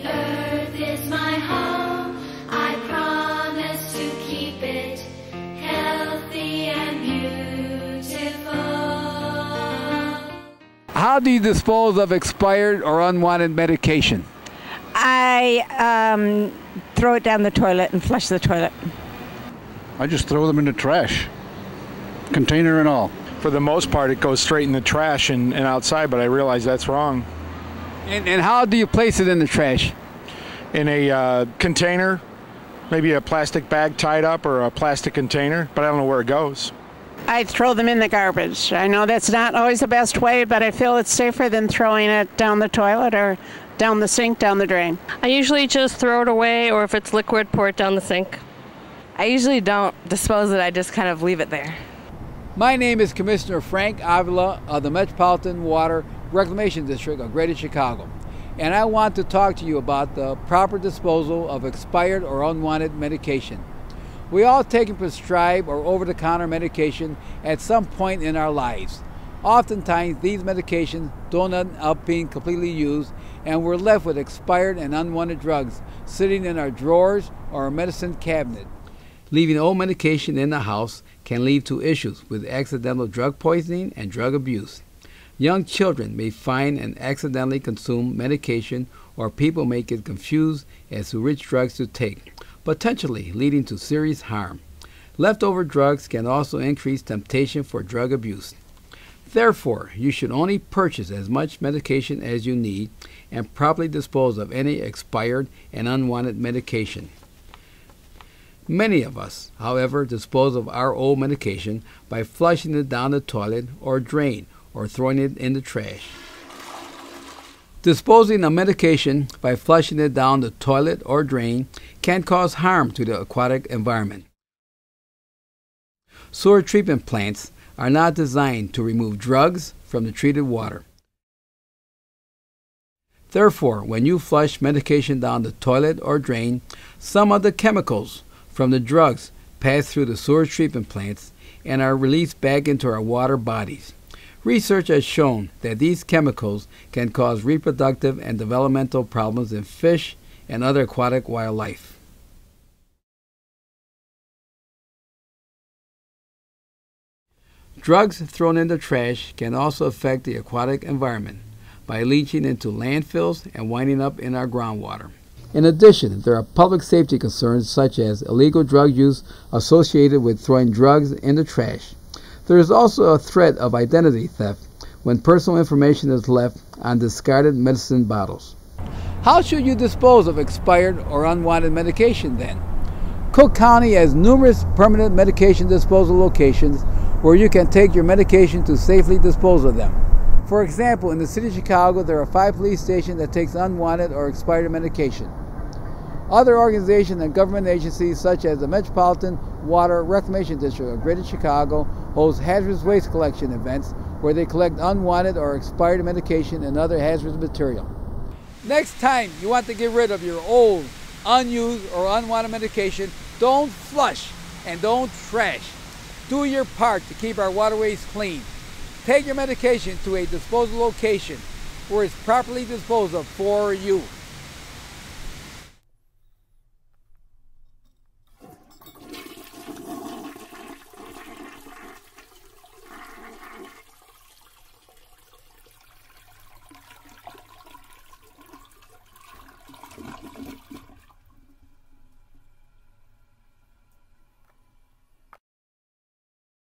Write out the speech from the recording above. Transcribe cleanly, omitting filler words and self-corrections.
earth is my home. I promise to keep it healthy and beautiful. How do you dispose of expired or unwanted medication? I throw it down the toilet and flush the toilet. I just throw them in the trash, container and all. For the most part, it goes straight in the trash and outside, but I realize that's wrong. And how do you place it in the trash? In a container, maybe a plastic bag tied up or a plastic container, but I don't know where it goes. I throw them in the garbage. I know that's not always the best way, but I feel it's safer than throwing it down the toilet or down the sink, down the drain. I usually just throw it away, or if it's liquid, pour it down the sink. I usually don't dispose it, I just kind of leave it there. My name is Commissioner Frank Avila of the Metropolitan Water Reclamation District of Greater Chicago, and I want to talk to you about the proper disposal of expired or unwanted medication. We all take and prescribe or over-the-counter medication at some point in our lives. Oftentimes, these medications don't end up being completely used, and we're left with expired and unwanted drugs sitting in our drawers or our medicine cabinet. Leaving old medication in the house can lead to issues with accidental drug poisoning and drug abuse. Young children may find and accidentally consume medication, or people may get confused as to which drugs to take, potentially leading to serious harm. Leftover drugs can also increase temptation for drug abuse. Therefore, you should only purchase as much medication as you need and properly dispose of any expired and unwanted medication. Many of us, however, dispose of our old medication by flushing it down the toilet or drain or throwing it in the trash. Disposing of medication by flushing it down the toilet or drain can cause harm to the aquatic environment. Sewer treatment plants are not designed to remove drugs from the treated water. Therefore, when you flush medication down the toilet or drain, some of the chemicals from the drugs pass through the sewer treatment plants and are released back into our water bodies. Research has shown that these chemicals can cause reproductive and developmental problems in fish and other aquatic wildlife. Drugs thrown in the trash can also affect the aquatic environment by leaching into landfills and winding up in our groundwater. In addition, there are public safety concerns such as illegal drug use associated with throwing drugs in the trash. There is also a threat of identity theft when personal information is left on discarded medicine bottles. How should you dispose of expired or unwanted medication then? Cook County has numerous permanent medication disposal locations where you can take your medication to safely dispose of them. For example, in the city of Chicago, there are 5 police stations that take unwanted or expired medication. Other organizations and government agencies such as the Metropolitan Water Reclamation District of Greater Chicago host hazardous waste collection events where they collect unwanted or expired medication and other hazardous material. Next time you want to get rid of your old, unused, or unwanted medication, don't flush and don't trash. Do your part to keep our waterways clean. Take your medication to a disposal location where it's properly disposed of for you.